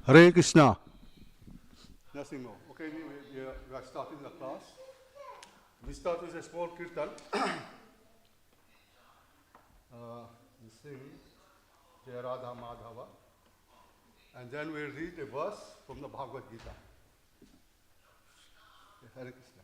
Hare Krishna. Nothing more. Okay, we are starting the class. We start with a small kirtan. We sing Jai Radha Madhava, and then we read a verse from the Bhagavad Gita. Hare Krishna.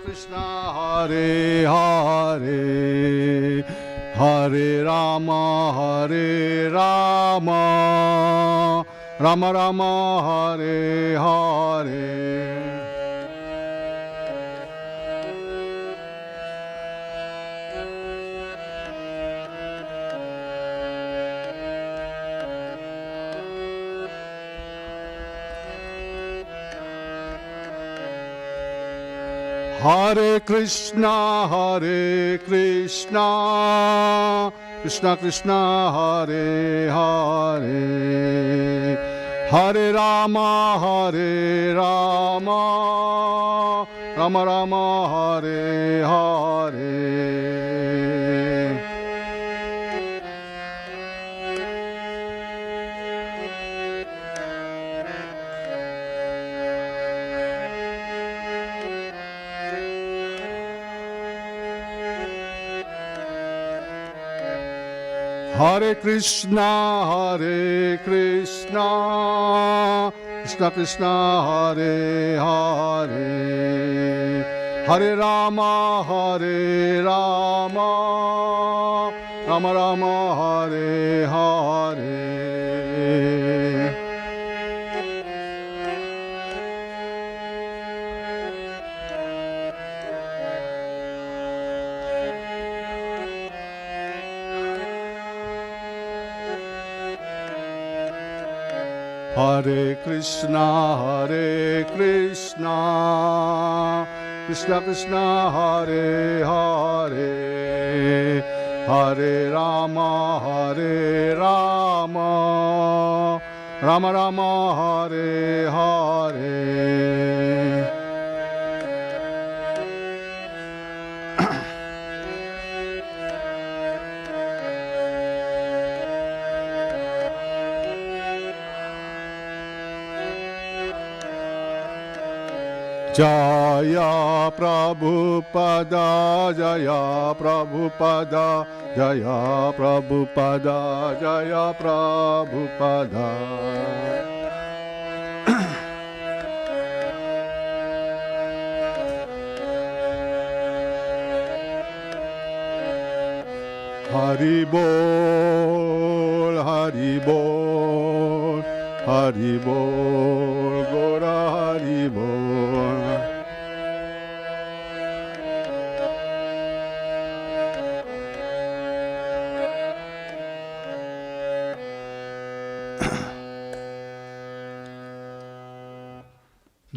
Krishna Hare Hare Hare Rama Rama Rama Hare Hare. Hare Krishna, Krishna Krishna, Hare Hare, Hare Rama, Rama Rama, Hare Hare. Hare Krishna, Krishna Krishna, Hare Hare, Hare Rama, Rama Rama, Hare Hare. Hare Krishna, Krishna Krishna, Hare Hare, Hare Rama, Rama Rama, Hare Hare. Jaya Prabhupada, Jaya Prabhupada, Jaya Prabhupada, Jaya Prabhupada. Hari Bol, Hari Bol, Hari Bol, Gora Hari Bol.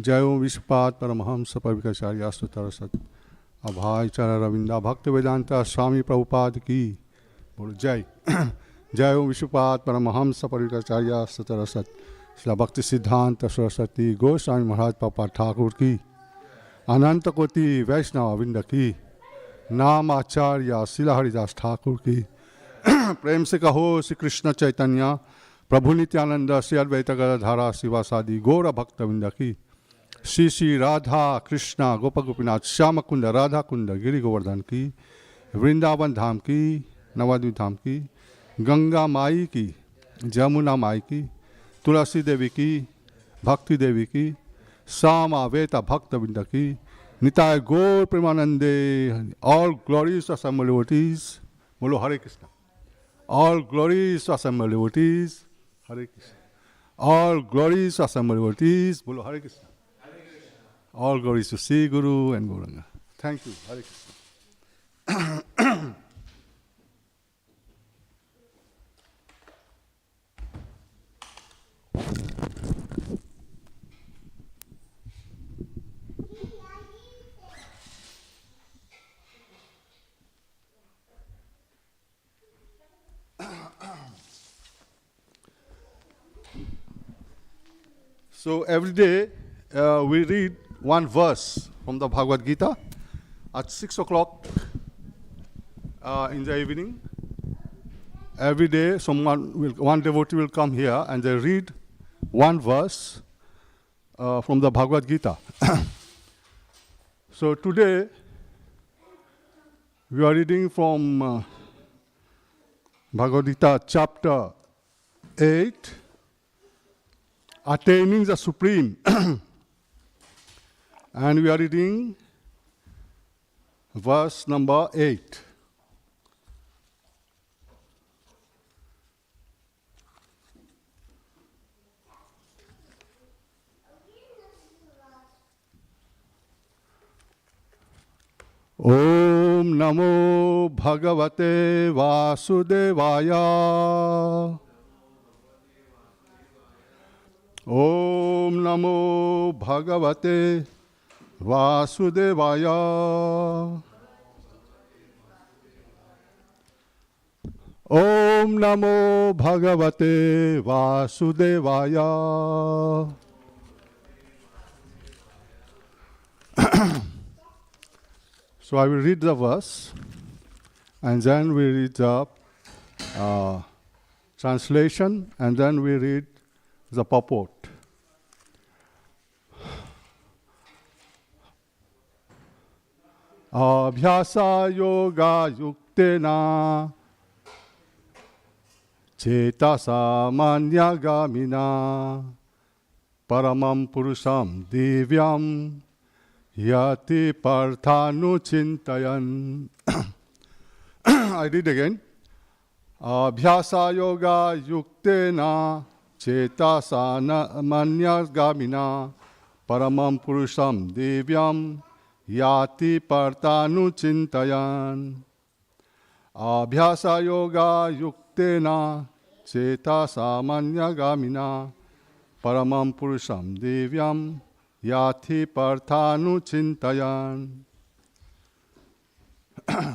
जय ओम विश्वपाद परमहंस पवित्राचार्य अष्टोत्तरशत अभाईचार्य रविंदा भक्त वेदांता स्वामी प्रभुपाद की बोलो जय। जय ओम विश्वपाद परमहंस पवित्राचार्य अष्टोत्तरशत श्री भक्ति सिद्धांत सरस्वती गोस्वामी महाराज पापा ठाकुर की अनंत कोटि वैष्णव वृंद की नाम आचार्य शिला हरिदास ठाकुर की प्रेम से कहो श्री कृष्ण चैतन्य प्रभु नित्यानंद श्री अद्वैत गदाधर शिवासादि गौर भक्त वृंद की श्री श्री राधा कृष्णा गोप गोपीनाथ श्याम कुंड राधा कुंड गिरि गोवर्धन की वृंदावन धाम की नवद्वीप धाम की गंगा माई की जमुना माई की तुलसी देवी की भक्ति देवी की सामा वेता भक्त वृंद की निताय गौर प्रेमानंदे all glories of assembled devotees बोलो Hare Krishna all glories of assembled devotees Hare Krishna all glories of assembled devotees बोलो Hare Krishna all glories to Sri Guru and Gauranga. Thank you. Hare Krishna. So every day we read one verse from the Bhagavad Gita at 6 o'clock in the evening. Every day one devotee will come here and they read one verse from the Bhagavad Gita. So today we are reading from Bhagavad Gita chapter 8, Attaining the Supreme. And we are reading verse number 8. Om Namo Bhagavate Vasudevaya. Om Namo Bhagavate Vasudevaya. Om Namo Bhagavate Vasudevaya. So I will read the verse and then we read the translation and then we read the purport. Abhyasa yoga yuktena cetasa manyagamina paramam purusham divyam yati parthanu chintayan. I read again. Abhyasa yoga yuktena cetasa manyagamina paramam purusham divyam yati partanu chintayan. Abhyasa yoga yuktena cetasa manyagamina paramam purusham divyam yati partanu chintayan.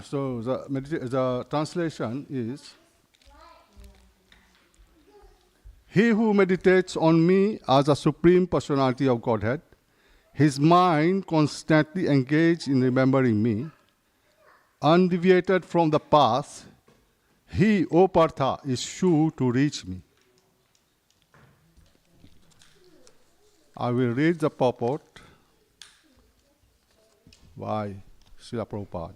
So the translation is, he who meditates on me as a Supreme Personality of Godhead, his mind constantly engaged in remembering me, undeviated from the path, he, O Partha, is sure to reach me. I will read the purport by Srila Prabhupada.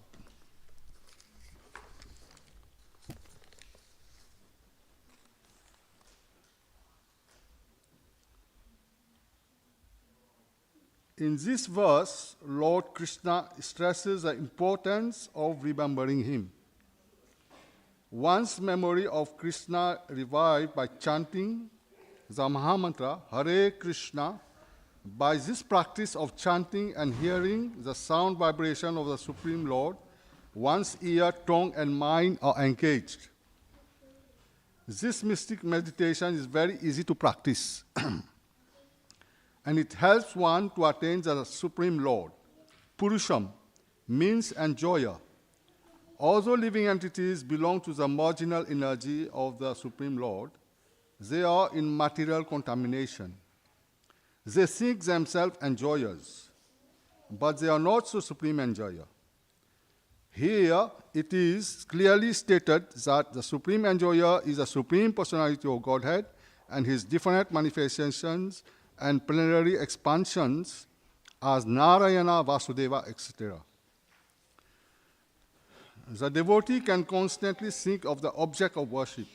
In this verse, Lord Krishna stresses the importance of remembering him. One's memory of Krishna revived by chanting the Mahamantra, Hare Krishna. By this practice of chanting and hearing the sound vibration of the Supreme Lord, one's ear, tongue, and mind are engaged. This mystic meditation is very easy to practice. And it helps one to attain the Supreme Lord. Purusham means enjoyer. Although living entities belong to the marginal energy of the Supreme Lord, they are in material contamination. They think themselves enjoyers, but they are not so supreme enjoyer. Here it is clearly stated that the supreme enjoyer is the Supreme Personality of Godhead and his different manifestations and plenary expansions as Narayana, Vasudeva, etc. The devotee can constantly think of the object of worship,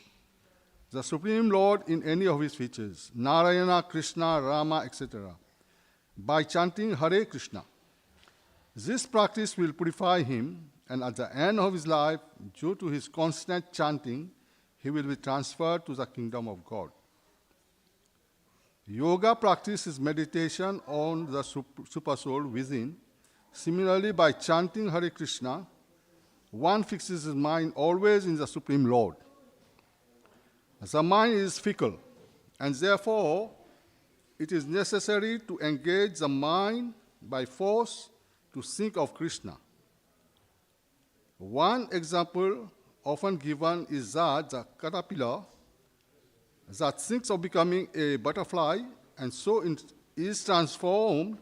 the Supreme Lord in any of his features, Narayana, Krishna, Rama, etc., by chanting Hare Krishna. This practice will purify him, and at the end of his life, due to his constant chanting, he will be transferred to the kingdom of God. Yoga practice is meditation on the Supersoul within. Similarly, by chanting Hare Krishna, one fixes his mind always in the Supreme Lord. The mind is fickle, and therefore it is necessary to engage the mind by force to think of Krishna. One example often given is that the caterpillar that thinks of becoming a butterfly and so is transformed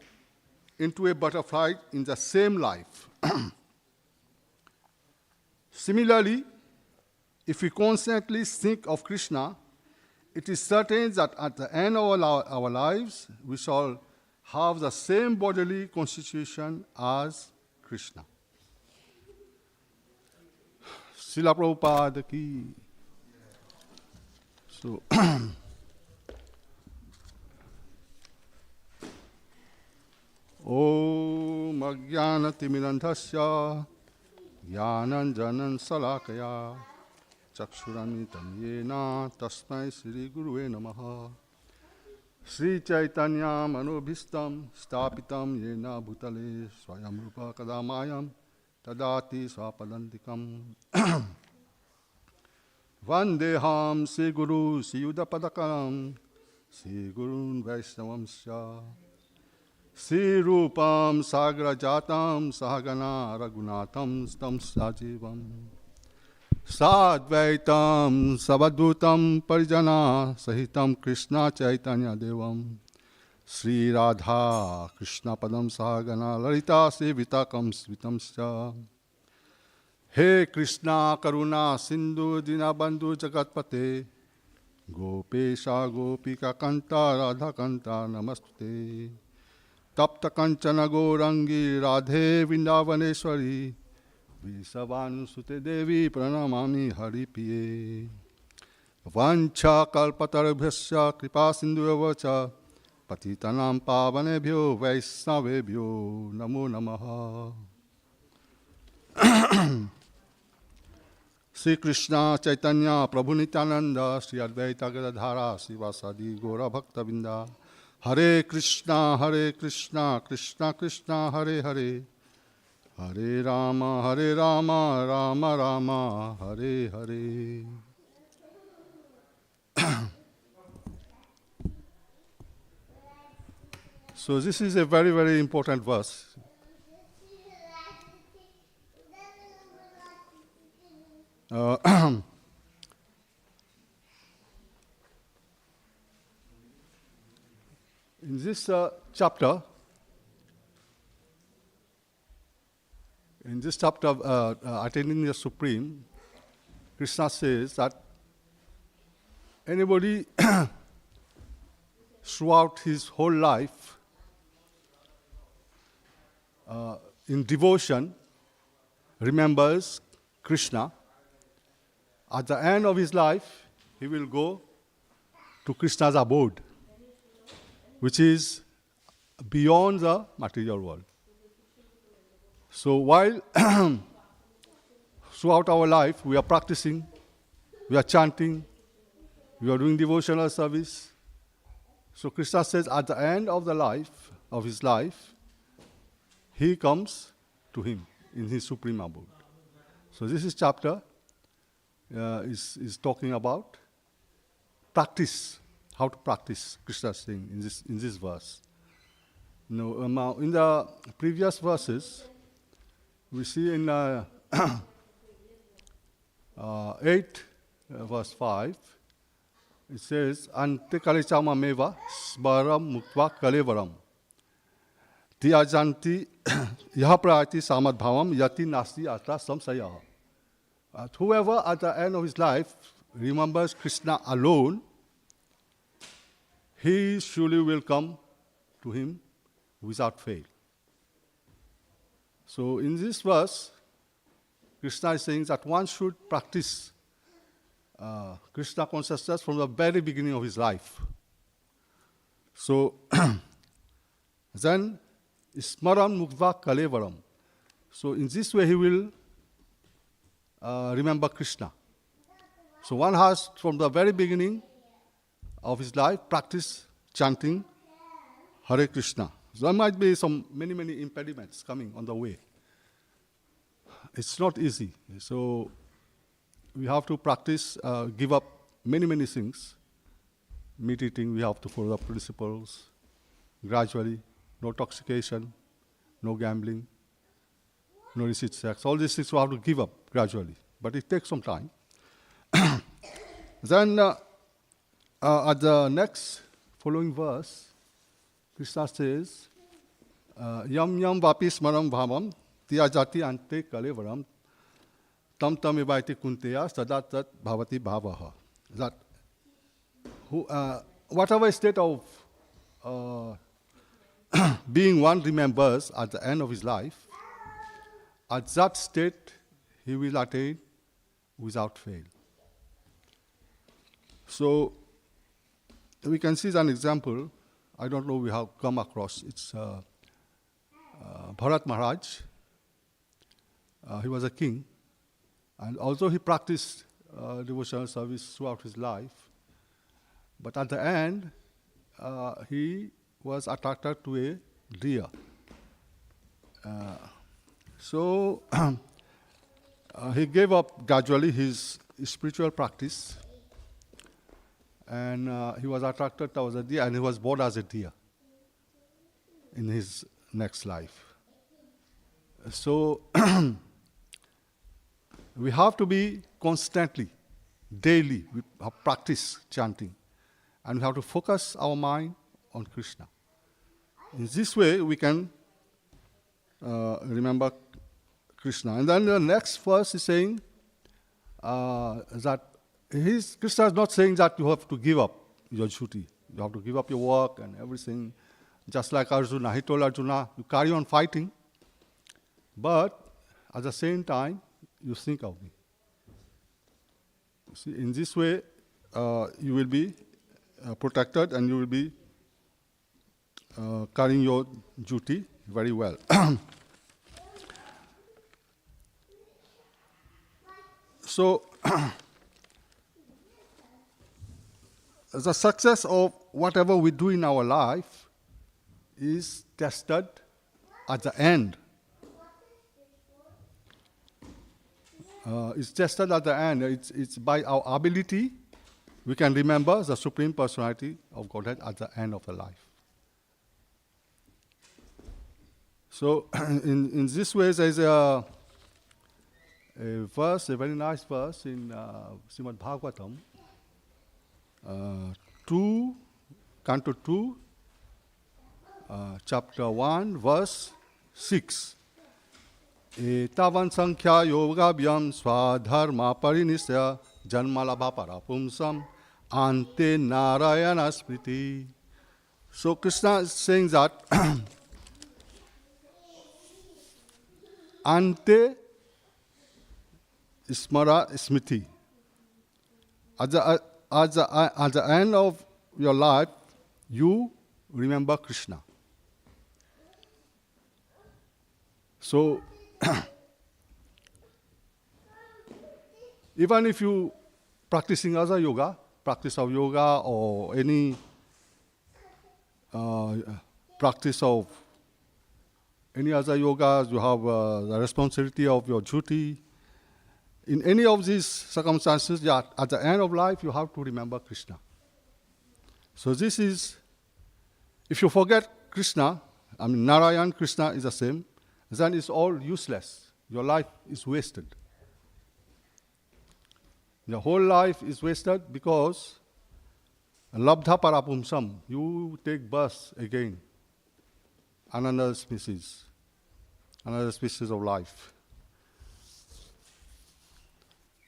into a butterfly in the same life. Similarly, if we constantly think of Krishna, it is certain that at the end of our lives, we shall have the same bodily constitution as Krishna. Srila Prabhupada ki. So, Om Ajnanatimirandhasya Jnananjanan Salakaya Chakshuramitam Yena Tasmai Sri Gurue Namaha Sri Chaitanya Manobhistam Stapitam Yena Bhutale Swayam Rupa Kadamayam Tadati Swapadantikam Vandeham Sri Guru Sri Yudapadakaram Sri Gurun Vaishnavamsya Sri Rupam Sagra Jatam Sahagana Raghunatham Stam Sajivam Sadvaitam Sabadhutam Parijana Sahitam Krishna Chaitanya Devam Sri Radha Krishna Padam Sahagana Lalita Sevitakam Svitamscha He Krishna Karuna Sindhu Dinabandhu Jagatpate Gopesha Gopika Kanta Radha Kanta Namaste Tapta Kanchana Gourangi Radhe Vindavaneshwari Visavansute Devi Pranamami Haripiye Vancha Kalpatarabhyasya Kripa Sindhu Patitanam Pavanebhyo Vaisnavebhyo Namo Namaha Sri Krishna Chaitanya Prabhu Nityananda Sri Advaita Gadadhara Srivasadi Gaura Bhakta Vinda Hare Krishna Krishna Krishna Hare Hare Hare Rama Rama Rama Hare Hare. So this is a very, very important verse. In this chapter, of attaining the Supreme, Krishna says that anybody throughout his whole life in devotion remembers Krishna, at the end of his life, he will go to Krishna's abode, which is beyond the material world. So while throughout our life we are practicing, we are chanting, we are doing devotional service, so Krishna says at the end of his life, he comes to him in his supreme abode. So this is chapter is talking about practice, how to practice, Krishna is saying in this verse. Now, in the previous verses, we see in 8 verse 5, it says, Ante kalichama meva smaram muktva kalevaram tiyajanti yahaprati samadbhavam yati nasti atra samsayaha. Whoever at the end of his life remembers Krishna alone, he surely will come to him without fail. So in this verse, Krishna is saying that one should practice Krishna consciousness from the very beginning of his life. So then, smaram mukva kalevaram. So in this way he will remember Krishna. So one has, from the very beginning of his life, practice chanting Hare Krishna. So there might be many impediments coming on the way. It's not easy. So we have to practice, give up many things. Meat eating, we have to follow the principles gradually. No intoxication, no gambling, no illicit sex. All these things we have to give up gradually. But it takes some time. Then at the next following verse, Krishna says, Yam yam vapi smaram bhavam tiyajati ante kalevaram tam ivaiti kunteya sadat bhavati bhavaha. That whatever state of being one remembers at the end of his life, at that state he will attain without fail. So we can see an example. I don't know we have come across. It's Bharat Maharaj. He was a king, and also he practiced devotional service throughout his life. But at the end, he was attracted to a deer. So he gave up gradually his spiritual practice, and he was attracted towards a deer, and he was born as a deer. in his next life. So we have to be constantly, daily, we have practice chanting. And we have to focus our mind on Krishna. In this way, we can remember Krishna. And then the next verse is saying that Krishna is not saying that you have to give up your duty. You have to give up your work and everything. Just like Arjuna, he told Arjuna, you carry on fighting, but at the same time, you think of me. See, in this way, you will be protected and you will be carrying your duty very well. So, the success of whatever we do in our life is tested at the end. It's tested at the end. It's by our ability we can remember the Supreme Personality of Godhead at the end of the life. So, in this way, there is a verse, a very nice verse in Srimad Bhagavatam, 2, Canto 2, chapter 1, verse 6. Etavan sankhya yogabhyam swadharma parinisya janmalabha parapumsam ante narayana smriti. So Krishna is saying that ante smara smriti. At the end of your life, you remember Krishna. So, even if you practicing other yoga, practice of yoga or any practice of any other yogas, you have the responsibility of your duty. In any of these circumstances, at the end of life, you have to remember Krishna. So this is, if you forget Krishna, Narayan, Krishna is the same, then it's all useless. Your life is wasted. Your whole life is wasted because labdha parapumsam, you take birth again, another species of life.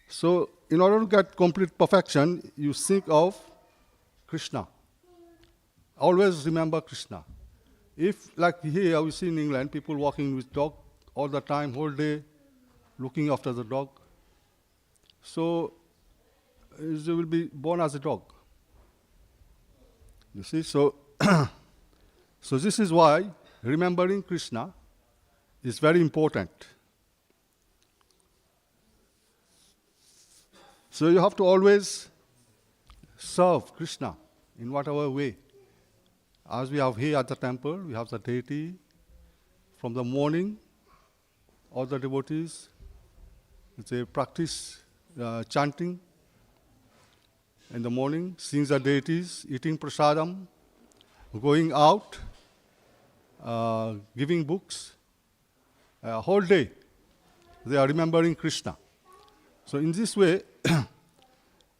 So, in order to get complete perfection, you think of Krishna. Always remember Krishna. If, like here, we see in England, people walking with dog all the time, whole day, looking after the dog. So, they will be born as a dog. You see, so, so this is why remembering Krishna is very important. So you have to always serve Krishna in whatever way. As we have here at the temple, we have the deity. From the morning, all the devotees, they practice chanting in the morning, seeing the deities, eating prasadam, going out, giving books. Whole day, they are remembering Krishna. So in this way,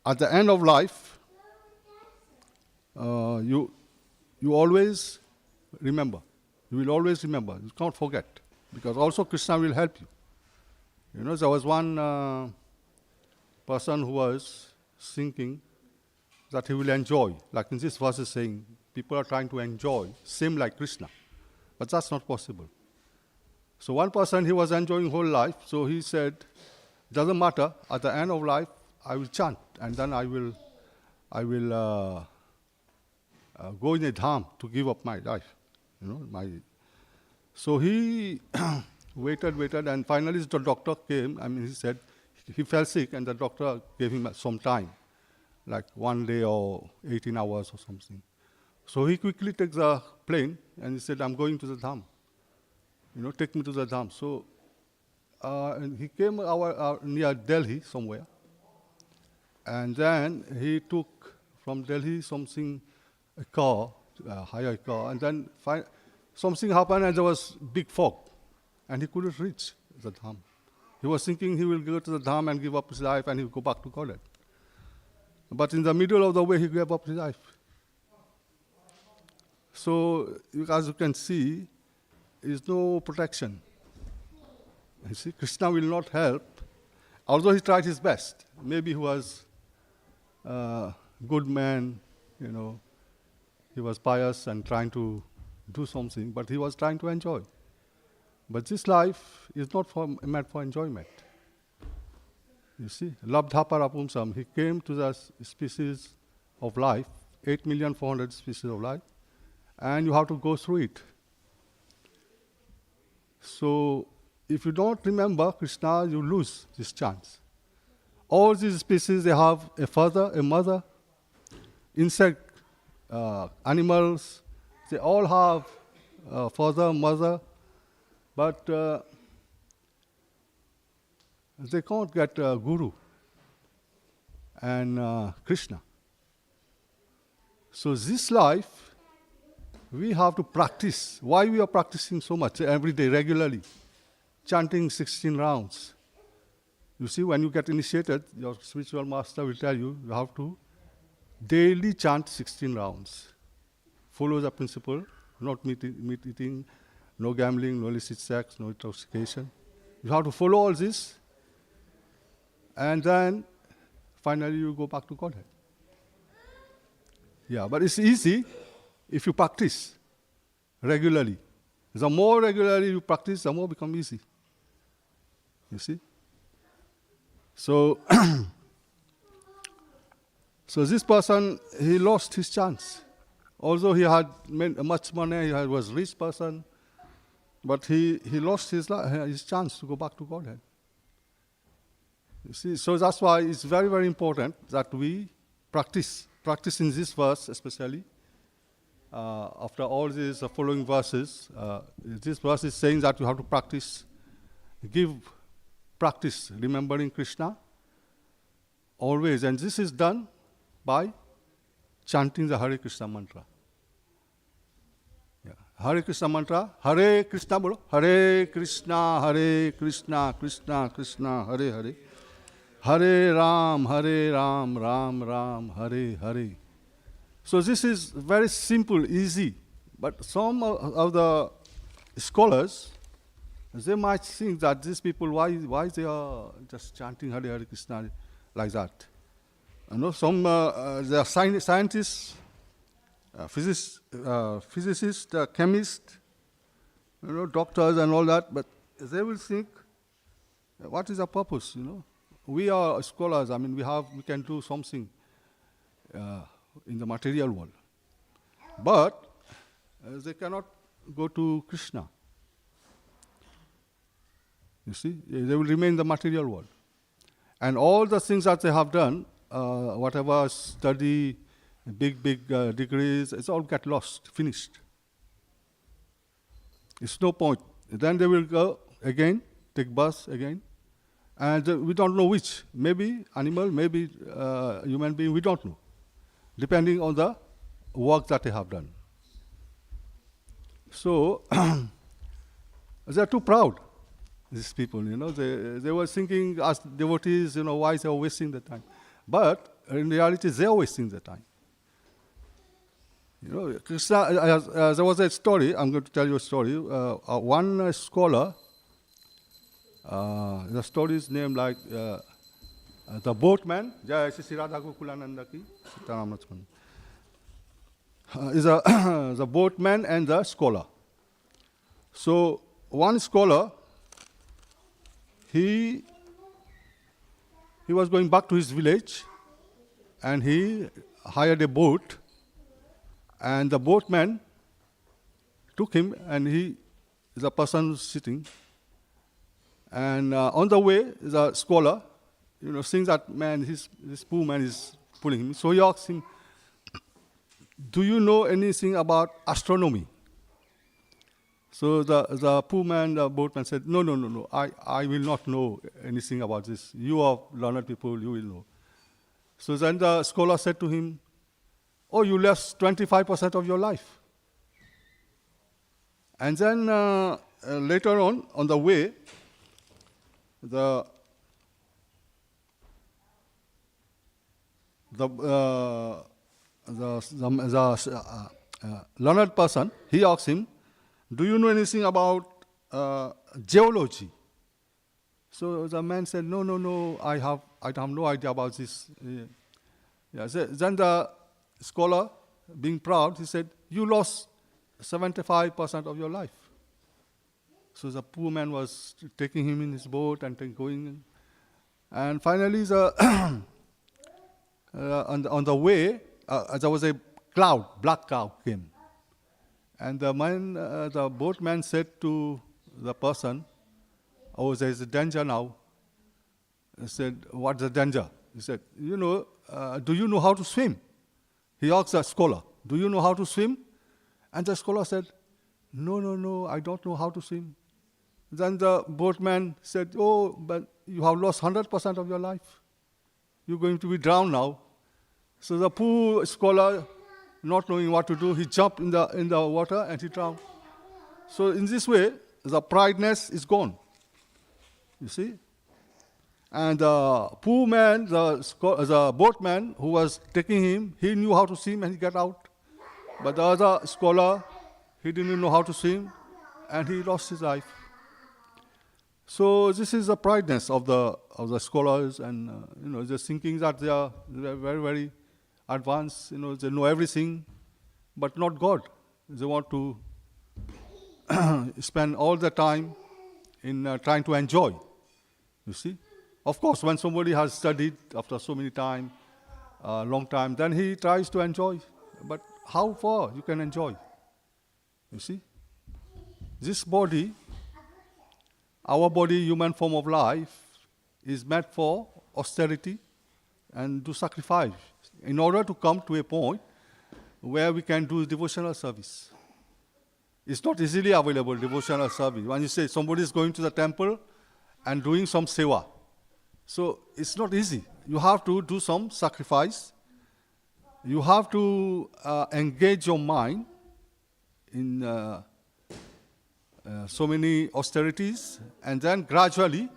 at the end of life, you always remember. You will always remember. You can't forget. Because also Krishna will help you. You know, there was one person who was thinking that he will enjoy. Like in this verse is saying, people are trying to enjoy, same like Krishna. But that's not possible. So one person, he was enjoying whole life. So he said, doesn't matter, at the end of life, I will chant, and then I will go in a dham to give up my life. You know, So he waited, and finally the doctor came. He said he fell sick, and the doctor gave him some time, like 1 day or 18 hours or something. So he quickly takes the plane, and he said, I'm going to the dham. You know, take me to the dham. So and he came near Delhi somewhere. And then he took from Delhi a car, hire a car, and then something happened and there was big fog and he couldn't reach the Dham. He was thinking he will go to the Dham and give up his life and he will go back to Godhead. But in the middle of the way, he gave up his life. So, as you can see, there is no protection. You see, Krishna will not help, although he tried his best. Maybe he was a good man, he was pious and trying to do something, but he was trying to enjoy. But this life is not meant for enjoyment. You see, labdhaparapumsam, he came to the species of life, 8,400,000 species of life, and you have to go through it. So, if you don't remember Krishna, you lose this chance. All these species, they have a father, a mother, insect, animals, they all have a father, mother, but they can't get Guru and Krishna. So this life, we have to practice. Why we are practicing so much every day, regularly? Chanting 16 rounds. You see, when you get initiated, your spiritual master will tell you, you have to daily chant 16 rounds. Follow the principle, not meat eating, no gambling, no illicit sex, no intoxication. You have to follow all this, and then finally you go back to Godhead. Yeah, but it's easy if you practice regularly. The more regularly you practice, the more it becomes easy. You see? So, so this person, he lost his chance. Although he had much money, he was a rich person, but he lost his chance to go back to Godhead. You see, so that's why it's very, very important that we practice in this verse especially. After all these following verses, this verse is saying that you have to practice, practice remembering Krishna always. And this is done by chanting the Hare Krishna mantra. Yeah. Hare Krishna mantra, Hare Krishna bolo, Hare Krishna, Krishna Krishna, Hare Hare. Hare Ram, Ram Ram, Hare Hare. So this is very simple, easy. But some of the scholars, they might think that these people, why they are just chanting Hare Hare Krishna like that? Some they are scientists, physicists, chemists, doctors and all that, but they will think, what is the purpose, We are scholars, we can do something in the material world. But they cannot go to Krishna. You see, they will remain in the material world. And all the things that they have done, whatever study, big degrees, it's all get lost, finished. It's no point. Then they will go again, take bus again, and we don't know which. Maybe animal, maybe human being, we don't know, depending on the work that they have done. So, they are too proud, these people, They were thinking as devotees, why they are wasting the time. But in reality, they are wasting the time. Krishna, there was a story, I'm going to tell you a story. One scholar, the story is named like the boatman, Jai Shri Radha Gokulananda ki, Sitaram Lakshmana. Is the boatman and the scholar. So one scholar, he was going back to his village, and he hired a boat, and the boatman took him, and he is a person sitting, and on the way, the scholar, seeing that man, this poor man is pulling him, so he asked him, do you know anything about astronomy? So the poor man, the boatman said, no, I will not know anything about this. You are learned people, you will know. So then the scholar said to him, oh, you lost 25% of your life. And then later on the way, the learned person, he asked him, "Do you know anything about geology?" So the man said, "No, I have no idea about this." Yeah. So then the scholar, being proud, he said, "You lost 75% of your life." So the poor man was taking him in his boat and going. And finally, on the way, there was a black cloud came. And the boatman said to the person, "Oh, there's a danger now." He said, "What's the danger?" He said, "Do you know how to swim?" He asked the scholar, "Do you know how to swim?" And the scholar said, No, I don't know how to swim." Then the boatman said, "Oh, but you have lost 100% of your life. You're going to be drowned now." So the poor scholar, not knowing what to do, he jumped in the water and he drowned. So in this way, the prideness is gone. You see? And the poor man, the boatman who was taking him, he knew how to swim and he got out. But the other scholar, he didn't know how to swim and he lost his life. So this is the prideness of the scholars, and they're thinking that they are very, very advanced. They know everything, but not God. They want to spend all the time in trying to enjoy. You see, of course, when somebody has studied after so many time, long time, then he tries to enjoy. But how far you can enjoy? You see, this body. Our body, human form of life, is meant for austerity and to sacrifice in order to come to a point where we can do devotional service. It's not easily available, devotional service. When you say somebody is going to the temple and doing some seva, so it's not easy. You have to do some sacrifice. You have to engage your mind in so many austerities, and then gradually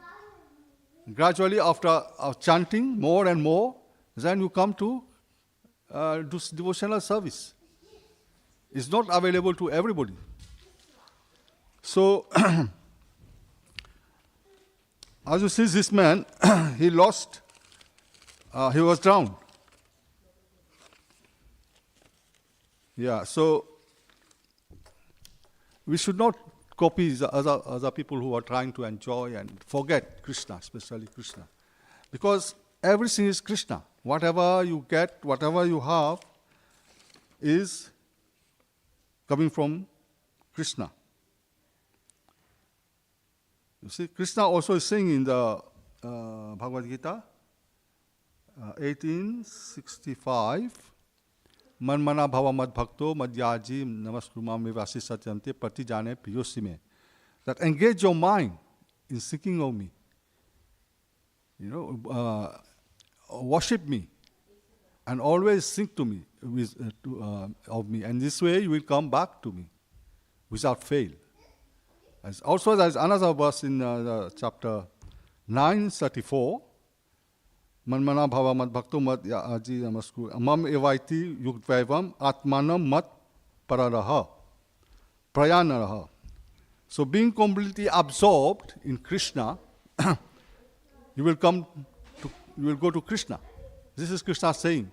after chanting more and more, then you come to do devotional service. It's not available to everybody. So, as you see, this man, he was drowned. Yeah, so we should not copy the other people who are trying to enjoy and forget Krishna, especially Krishna. Because everything is Krishna. Whatever you get, whatever you have, is coming from Krishna. You see, Krishna also is saying in the Bhagavad Gita, 1865, "Manmana bhava mad bhakto madhyaji namaskrumam vivasi satyante pratijane piyosime." That engage your mind in seeking of me. Worship me and always think to me of me. And this way you will come back to me without fail. Also, there is another verse in chapter 9:34. "Manmana bhava mad bhakto mad yaji namaskru mam evaiti yugdvaivam atmanam mat pararaha prayanaraha." So being completely absorbed in Krishna, you will go to Krishna. This is Krishna saying.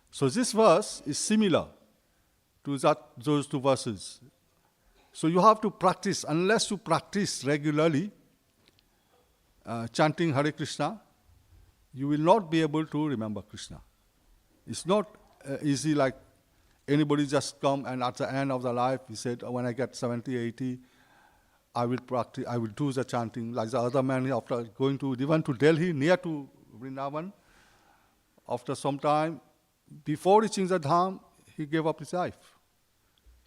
So this verse is similar to those two verses. So you have to practice. Unless you practice regularly chanting Hare Krishna, you will not be able to remember Krishna. It's not easy like anybody just come and at the end of the life, he said, when I get 70, 80, I will practice, I will do the chanting. Like the other man, after going to Delhi, near to Vrindavan, after some time, before reaching the Dham, he gave up his life.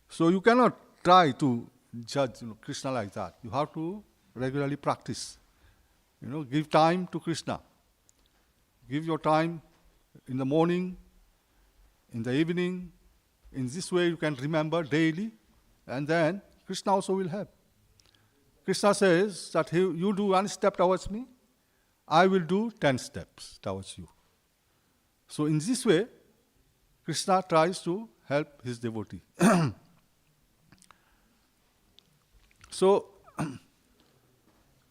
So you cannot try to judge Krishna like that. You have to regularly practice. Give time to Krishna. Give your time in the morning, in the evening. In this way you can remember daily, and then Krishna also will help. Krishna says that you do 1 step towards me, I will do 10 steps towards you. So in this way, Krishna tries to help his devotee. So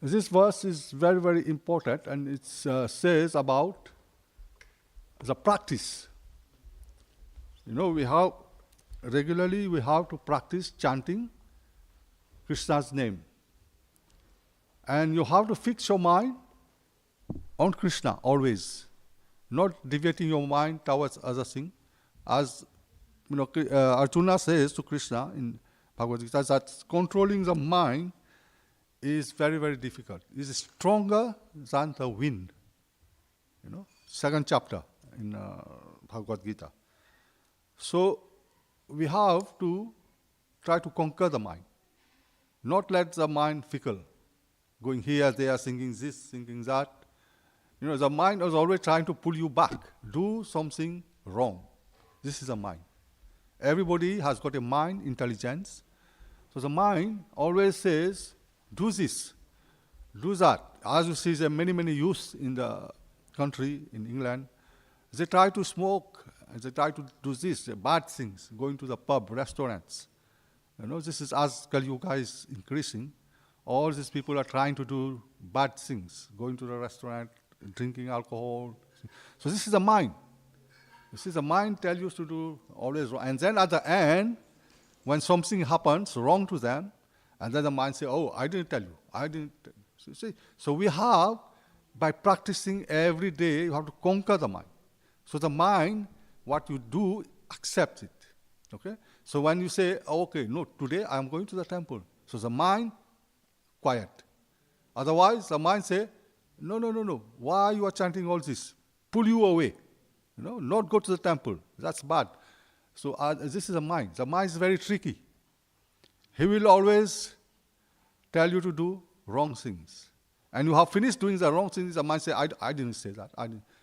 this verse is very, very important, and it says about the practice. We have to practice chanting Krishna's name. And you have to fix your mind on Krishna always, not deviating your mind towards other things. As Arjuna says to Krishna in Bhagavad Gita, that controlling the mind is very, very difficult. It is stronger than the wind. Second chapter in Bhagavad Gita. So we have to try to conquer the mind, not let the mind fickle, going here, there, thinking this, thinking that. The mind is always trying to pull you back, do something wrong. This is the mind. Everybody has got a mind intelligence. So the mind always says, do this, do that. As you see, there are many, many youths in the country, in England. They try to smoke, they try to do this, bad things, going to the pub, restaurants. This is as Kali Yuga is increasing. All these people are trying to do bad things, going to the restaurant, drinking alcohol. So this is the mind. The mind tells you to do always wrong. And then at the end, when something happens wrong to them, and then the mind says, oh, I didn't tell you. I didn't. So we have, by practicing every day, you have to conquer the mind. So the mind, what you do, accepts it. Okay? So when you say, oh, okay, no, today I am going to the temple. So the mind, quiet. Otherwise, the mind say, no. Why you are chanting all this? Pull you away. Not go to the temple. That's bad. So this is the mind. The mind is very tricky. He will always tell you to do wrong things. And you have finished doing the wrong things, the mind says, I didn't say that.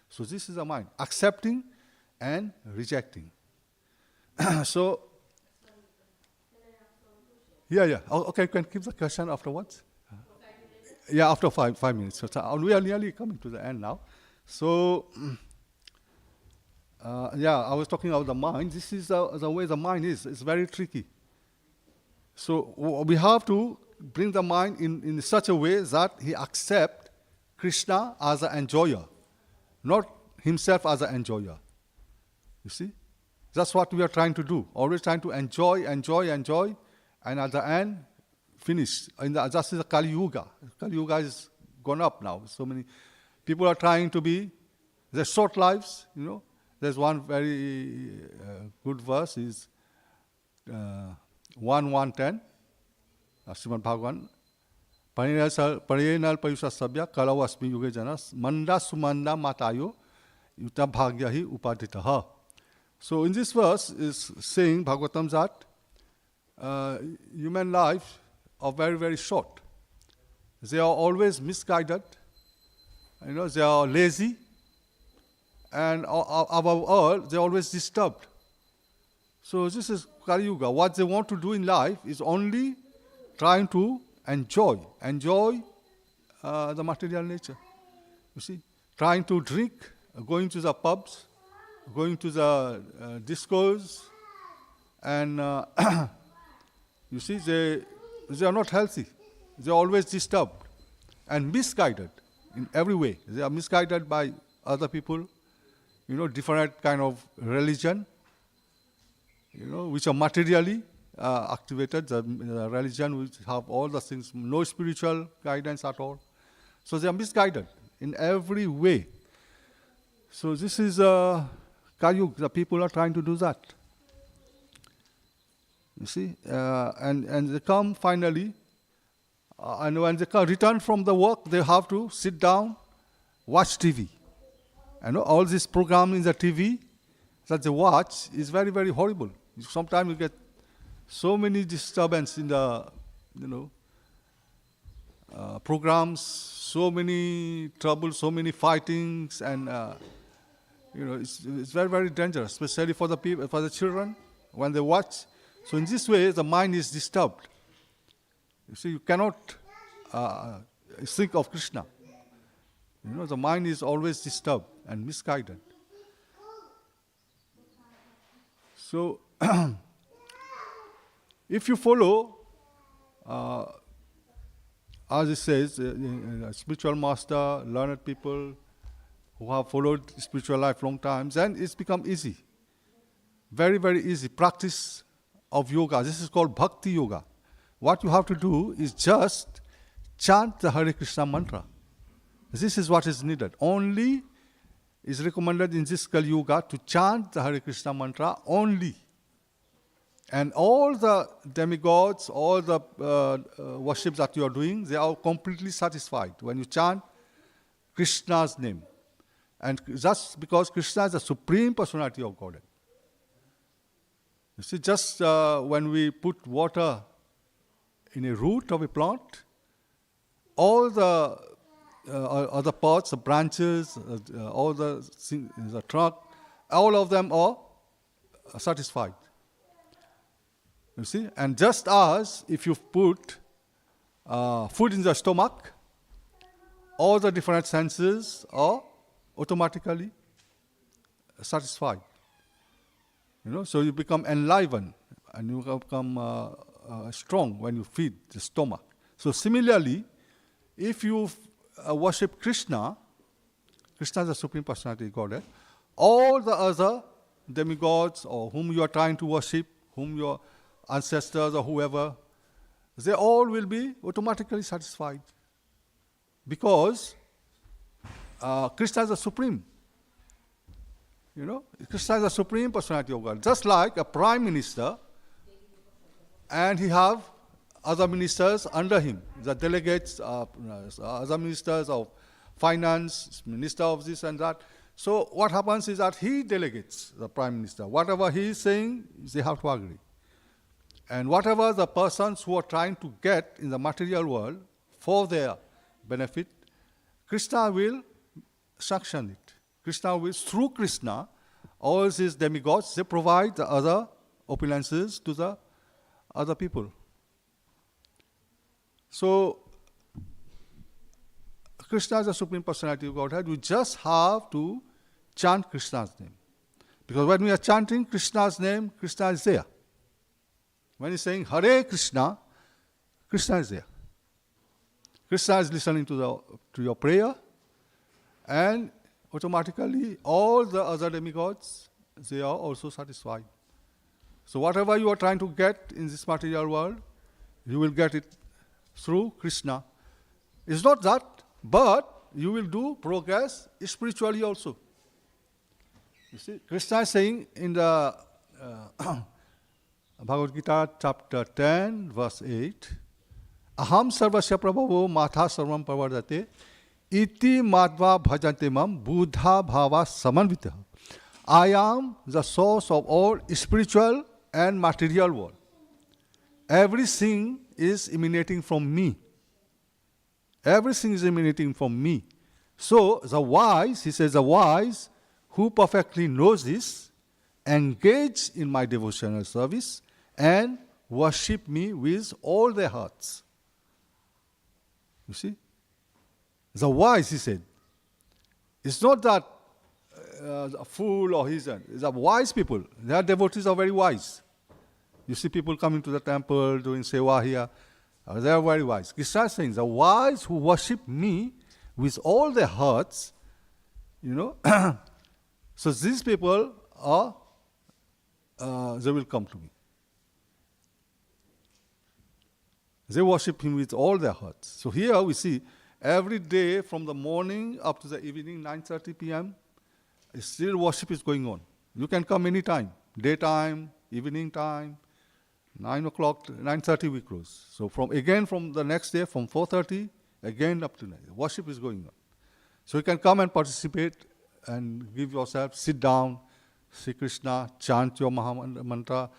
So this is the mind. Accepting and rejecting. So, yeah. Okay, you can keep the question afterwards. Yeah, after five minutes. So we are nearly coming to the end now. So, I was talking about the mind. This is the way the mind is. It's very tricky. So we have to bring the mind in such a way that he accepts Krishna as an enjoyer, not himself as an enjoyer. You see? That's what we are trying to do. Always trying to enjoy, and at the end, finish. That is the Kali Yuga. Kali Yuga is gone up now. So many people are trying to be, their short lives, There's one very good verse, is 1:10, Srimad Bhagavad. Parinal Payusha Sabya Kalau Asmi Yuge Janas Manda Sumanda Matayo Yuta Bhagyahi Upaditaha. So in this verse is saying Bhagavatam that human life are very, very short. They are always misguided, they are lazy, and above all, they are always disturbed. So this is Kali Yuga. What they want to do in life is only trying to enjoy the material nature. You see, trying to drink, going to the pubs, going to the discos, and you see, they are not healthy. They are always disturbed and misguided in every way. They are misguided by other people, different kind of religion, which are materially activated, the religion which have all the things, no spiritual guidance at all. So they are misguided in every way. So this is Kali Yuga. The people are trying to do that. You see, and they come finally, and when they return from the work, they have to sit down, watch TV. All this program in the TV that they watch is very, very horrible. Sometimes you get so many disturbance in the, programs, so many troubles, so many fightings, and it's very, very dangerous, especially for the people, for the children when they watch. So in this way, the mind is disturbed. You see, you cannot think of Krishna. The mind is always disturbed and misguided. So, if you follow, as it says, spiritual master, learned people who have followed spiritual life long times, then it's become easy. Very, very easy. Practice of yoga. This is called Bhakti Yoga. What you have to do is just chant the Hare Krishna mantra. This is what is needed. Only is recommended in this Kali Yuga to chant the Hare Krishna mantra only. And all the demigods, all the worships that you are doing, they are completely satisfied when you chant Krishna's name. And just because Krishna is the Supreme Personality of Godhead. You see, just when we put water in a root of a plant, all the other parts, the branches, all the trunk, all of them are satisfied. You see, and just as if you put food in the stomach, all the different senses are automatically satisfied. So you become enlivened and you become strong when you feed the stomach. So similarly, if you worship Krishna, Krishna is the Supreme Personality of Godhead, all the other demigods or whom you are trying to worship, whom your ancestors or whoever, they all will be automatically satisfied. Because Krishna is the Supreme. Krishna is the Supreme Personality of God. Just like a Prime Minister, and he have other ministers under him, the delegates, other ministers of finance, minister of this and that. So what happens is that he delegates the Prime Minister. Whatever he is saying, they have to agree. And whatever the persons who are trying to get in the material world for their benefit, Krishna will sanction it. Krishna will, through Krishna, all these demigods, they provide the other opulences to the other people. So, Krishna is the Supreme Personality of Godhead. We just have to chant Krishna's name. Because when we are chanting Krishna's name, Krishna is there. When he's saying Hare Krishna, Krishna is there. Krishna is listening to your prayer, and automatically all the other demigods, they are also satisfied. So whatever you are trying to get in this material world, you will get it through Krishna. It's not that, but you will do progress spiritually also. You see, Krishna is saying in the Bhagavad Gita chapter 10, verse 8, Aham sarvasya prabhavo matha sarvam pravardate iti madhva bhajante mam buddha bhava samanvita. I am the source of all spiritual and material world. Everything is emanating from me. Everything is emanating from me. So the wise, he says, the wise who perfectly knows this, engage in my devotional service and worship me with all their hearts. You see? The wise, he said. It's not that a fool or heathen. The wise people, their devotees are very wise. You see people coming to the temple, doing seva here. They are very wise. Krishna is saying, the wise who worship me with all their hearts, so these people are, they will come to me. They worship him with all their hearts. So here we see, every day from the morning up to the evening, 9:30 p.m., still worship is going on. You can come anytime, daytime, evening time, 9 o'clock, 9:30 we close. So from the next day, from 4:30, again up to 9, worship is going on. So you can come and participate and give yourself, sit down, see Krishna, chant your Maha Mantra,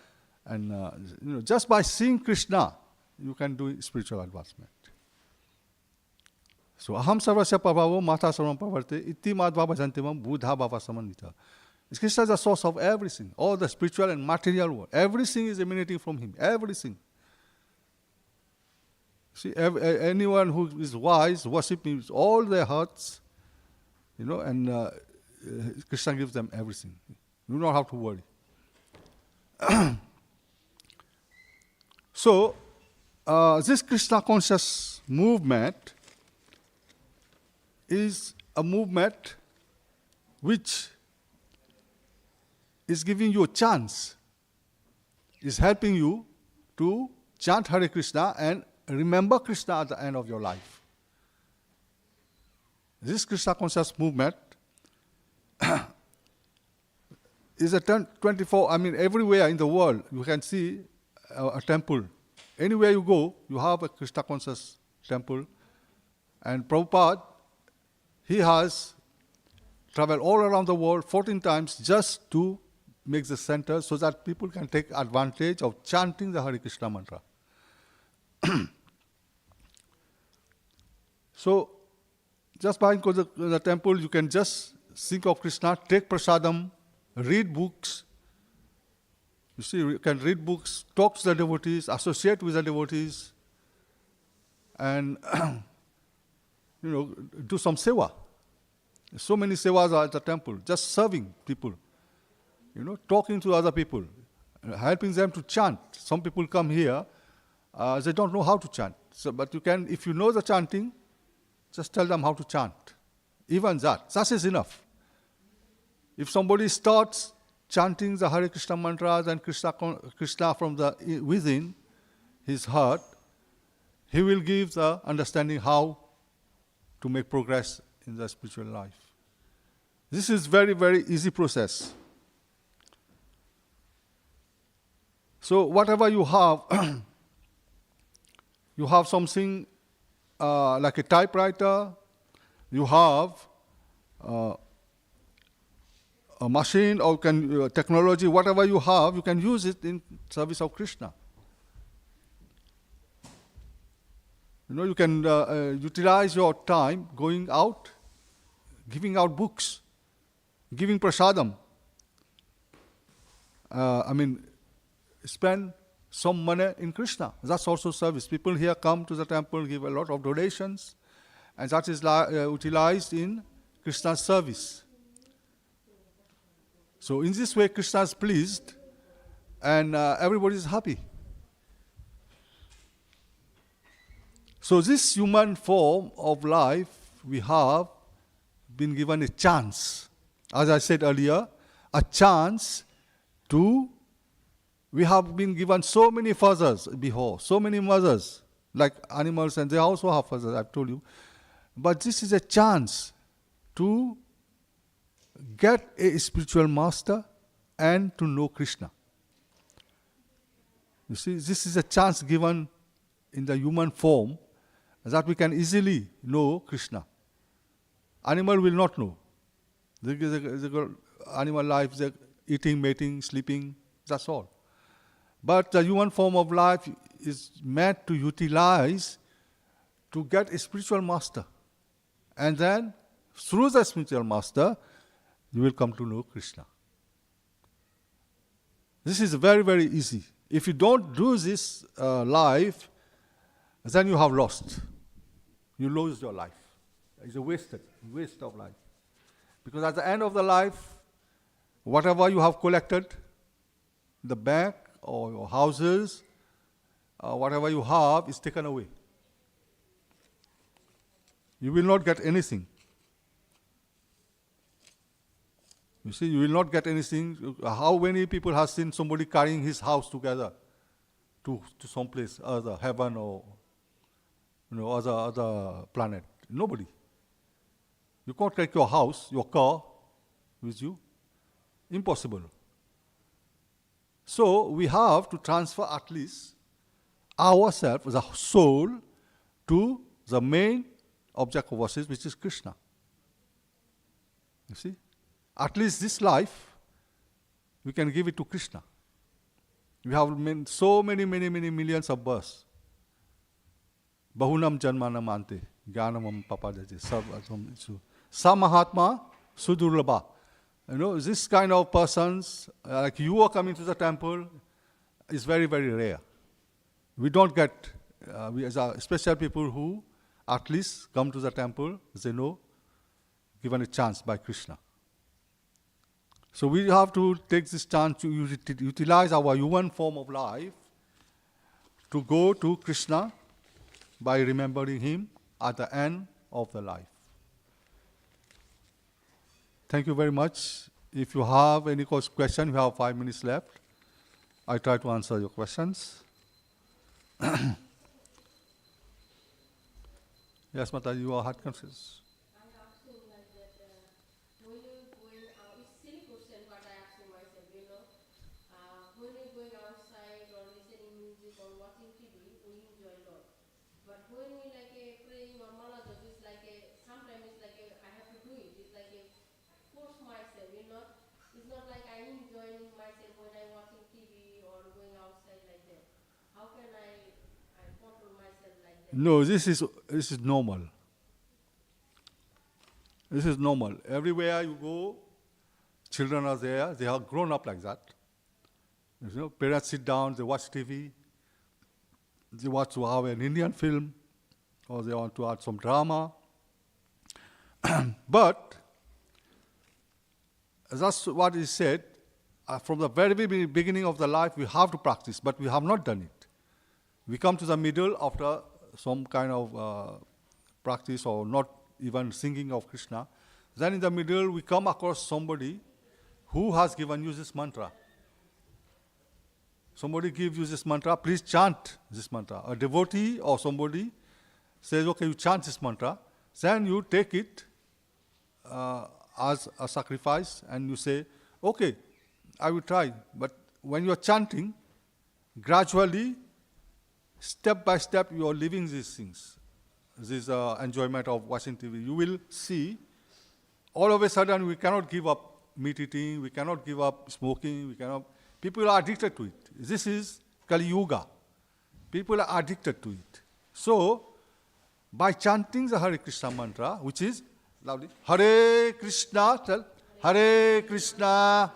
and just by seeing Krishna, you can do spiritual advancement. So, aham sarvasya prabhavo matha sarvam pravarte iti madhva bhajantimam buddha bhava samanvita. Krishna is the source of everything, all the spiritual and material world. Everything is emanating from him, everything. See, anyone who is wise worship me with all their hearts, and Krishna gives them everything. You don't have to worry. So, this Krishna conscious movement is a movement which is giving you a chance, is helping you to chant Hare Krishna and remember Krishna at the end of your life. This Krishna conscious movement is a 24, everywhere in the world you can see a temple. Anywhere you go, you have a Krishna conscious temple. And Prabhupada, he has traveled all around the world 14 times just to make the center so that people can take advantage of chanting the Hare Krishna mantra. So, just by going to the temple, you can just think of Krishna, take prasadam, read books. You see, you can read books, talk to the devotees, associate with the devotees, and do some seva. So many sevas are at the temple, just serving people, talking to other people, helping them to chant. Some people come here, they don't know how to chant. So, but you can, if you know the chanting, just tell them how to chant. Even that is enough. If somebody starts chanting the Hare Krishna mantras and Krishna from the within his heart, he will give the understanding how to make progress in the spiritual life. This is very, very easy process. So whatever you have, you have something like a typewriter, you have a machine or technology, whatever you have, you can use it in service of Krishna. You can utilize your time going out, giving out books, giving prasadam. Spend some money in Krishna. That's also service. People here come to the temple, give a lot of donations, and that is utilized in Krishna's service. So in this way, Krishna is pleased, and everybody is happy. So this human form of life, we have been given a chance. As I said earlier, a chance to, we have been given so many fathers before, so many mothers, like animals, and they also have fathers, I've told you. But this is a chance to get a spiritual master and to know Krishna. You see, this is a chance given in the human form that we can easily know Krishna. Animal will not know. The animal life, they're eating, mating, sleeping, that's all. But the human form of life is meant to utilize to get a spiritual master. And then, through the spiritual master, you will come to know Krishna. This is very, very easy. If you don't do this life, then you have lost. You lose your life. It's a waste of life. Because at the end of the life, whatever you have collected, the bank or your houses, whatever you have is taken away. You will not get anything. You see, you will not get anything. How many people have seen somebody carrying his house together to some place, other heaven or other planet? Nobody. You can't take your house, your car with you. Impossible. So we have to transfer at least ourselves, the soul, to the main object of worship, which is Krishna. You see? At least this life, we can give it to Krishna. We have so many millions of births. Bahunam janmanam ante, jnanamam papadati, Samahatma sudurlabha. This kind of persons, like you are coming to the temple, is very, very rare. We don't get we are special people who at least come to the temple, they know, given a chance by Krishna. So we have to take this chance to utilize our human form of life to go to Krishna by remembering him at the end of the life. Thank you very much. If you have any question, you have 5 minutes left. I try to answer your questions. Yes, Mata, you are heart conscious. I asked him like that, when you're going out, it's silly question what I asked myself, when you're going outside or listening music or watching TV, we enjoy a lot. But when we praying or mala japa, it's sometimes it's I have to do it. It's force myself, It's not like I'm enjoying myself when I'm watching TV or going outside like that. How can I control myself like that? No, this is normal. This is normal. Everywhere you go, children are there. They have grown up like that. Parents sit down, they watch TV. They want to have an Indian film, or they want to add some drama. But that's what is said. From the very beginning of the life, we have to practice, but we have not done it. We come to the middle after some kind of practice or not even singing of Krishna. Then in the middle, we come across somebody who has given you this mantra. Somebody gives you this mantra, please chant this mantra. A devotee or somebody says, okay, you chant this mantra. Then you take it as a sacrifice and you say, okay, I will try. But when you are chanting, gradually, step by step, you are living these things. This enjoyment of watching TV. You will see, all of a sudden, we cannot give up meat eating, we cannot give up smoking, people are addicted to it. This is Kali Yuga. People are addicted to it. So, by chanting the Hare Krishna mantra, which is, loudly, Hare Krishna, tell, Hare Krishna,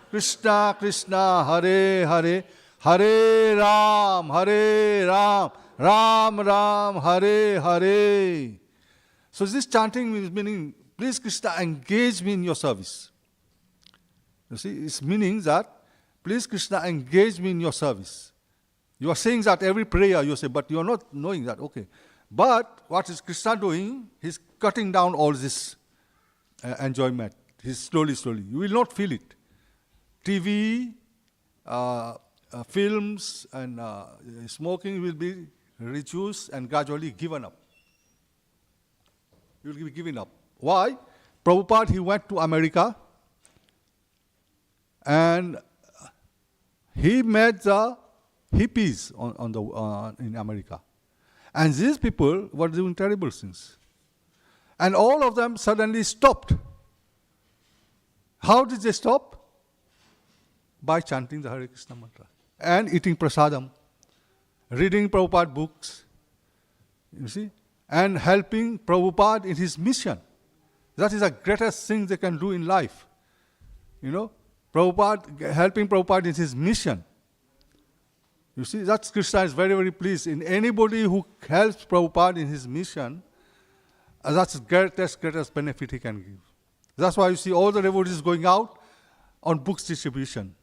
Krishna Krishna, Hare Hare, Hare Ram, Ram Ram, Hare Hare. So this chanting is meaning, please Krishna, engage me in your service. You see, it's meaning that, please Krishna, engage me in your service. You are saying that every prayer you say, but you are not knowing that, okay. But what is Krishna doing? He's cutting down all this enjoyment. He's slowly. You will not feel it. TV, films, and smoking will be reduced and gradually given up. You will be given up. Why? Prabhupada, he went to America and he met the hippies in America. And these people were doing terrible things. And all of them suddenly stopped. How did they stop? By chanting the Hare Krishna mantra. And eating prasadam. Reading Prabhupada books. You see? And helping Prabhupada in his mission. That is the greatest thing they can do in life. Helping Prabhupada in his mission. You see, that's Krishna is very, very pleased. In anybody who helps Prabhupada in his mission, that's the greatest benefit he can give. That's why you see all the devotees going out on books distribution.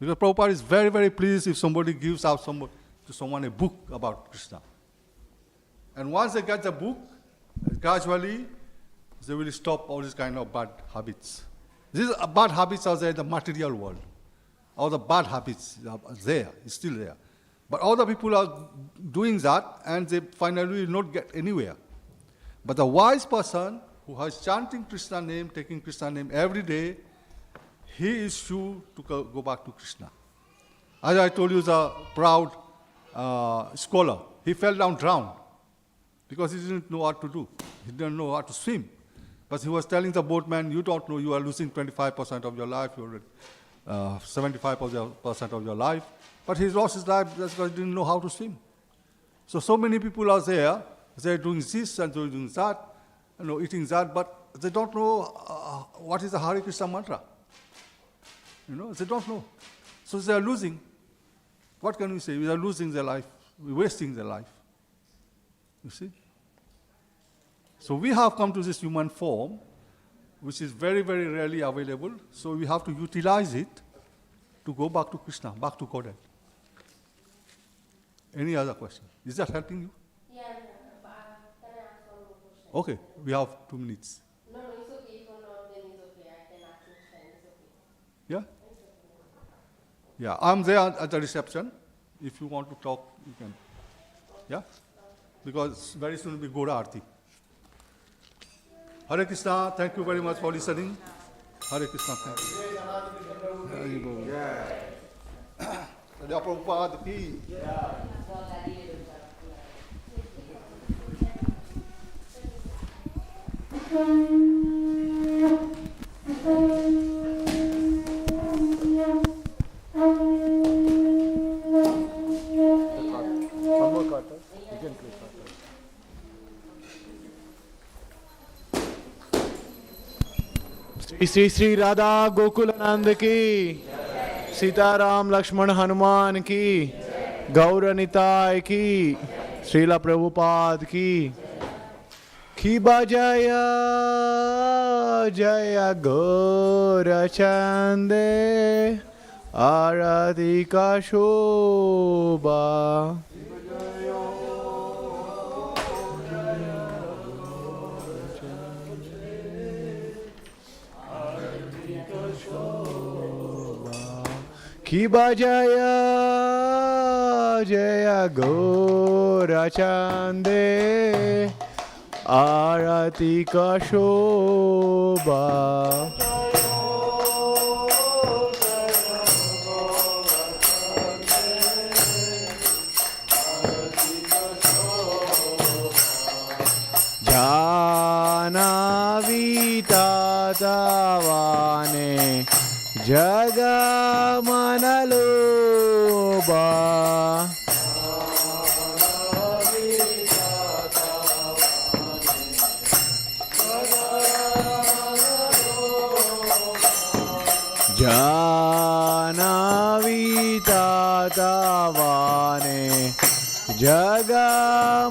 Because Prabhupada is very, very pleased if somebody gives out to someone a book about Krishna. And once they get the book, gradually they will stop all these kind of bad habits. These bad habits are there in the material world. All the bad habits are there, it's still there. But all the people are doing that and they finally will not get anywhere. But the wise person who is chanting Krishna name, taking Krishna name every day, he is sure to go back to Krishna. As I told you, the proud scholar, he fell down drowned because he didn't know what to do. He didn't know how to swim. But he was telling the boatman, you don't know, you are losing 25% of your life, you already 75% of your life. But he lost his life because he didn't know how to swim. So many people are there, they're doing this and they're doing that, eating that, but they don't know what is the Hare Krishna mantra. They don't know. So they are losing. What can we say? We are losing their life. We're wasting their life. You see? So we have come to this human form, which is very, very rarely available. So we have to utilize it to go back to Krishna, back to Godhead. Any other question? Is that helping you? Yeah, but can I ask one more question? Okay, we have 2 minutes. No, it's okay. If you're not, then it's okay. I can ask next time. It's okay. Yeah? Yeah, I'm there at the reception. If you want to talk, you can. Yeah? Because very soon will be Gora Arti. Hare Krishna, thank you very much for listening. Hare Krishna, thank you. Anadi Prabhupada ki. One more card, you can click. Shri Shri Shri Radha Gokul नंद की, सीताराम लक्ष्मण हनुमान की, गौर निताय की, श्रीला प्रभुपाद की बजय जय गौर चंदे आरती का शोभा। की बजय जय गौर चंदे आरती का शोभा। जानावी तावाने जग मनलोबा। जानावी तावाने जग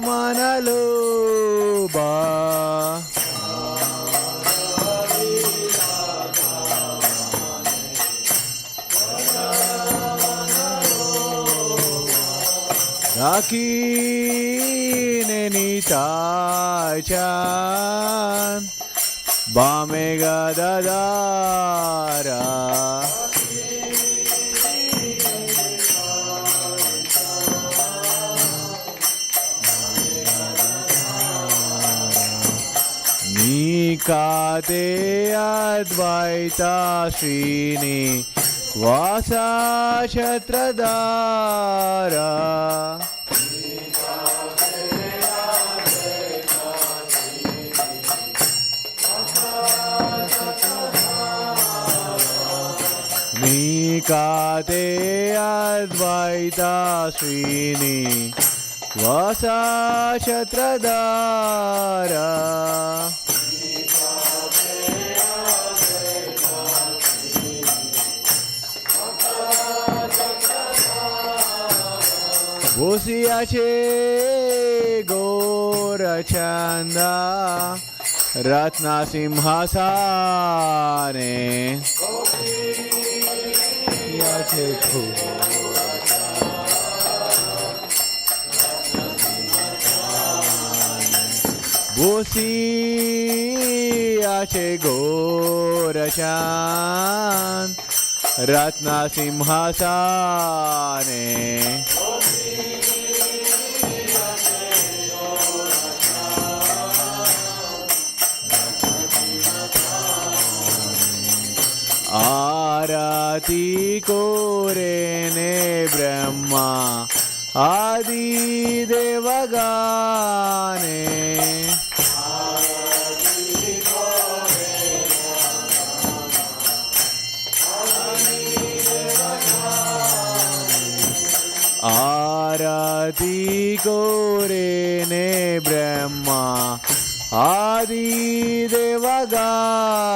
मनलोबा। Dakine nitai chan Bame gadadara Nikate advaita srini Vasa Chatradara Nikate advaita srini Vasa Chatradara Bosiache Gora Chanda Ratna Simhasane Bosiache Gora Chanda Ratna Simhasane Arati Korene Brahma Adi Devagane Arati Korene Brahma Adi Devagane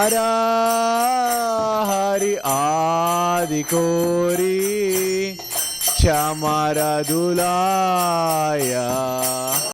Nara Hari Adi Kori Chamara Dula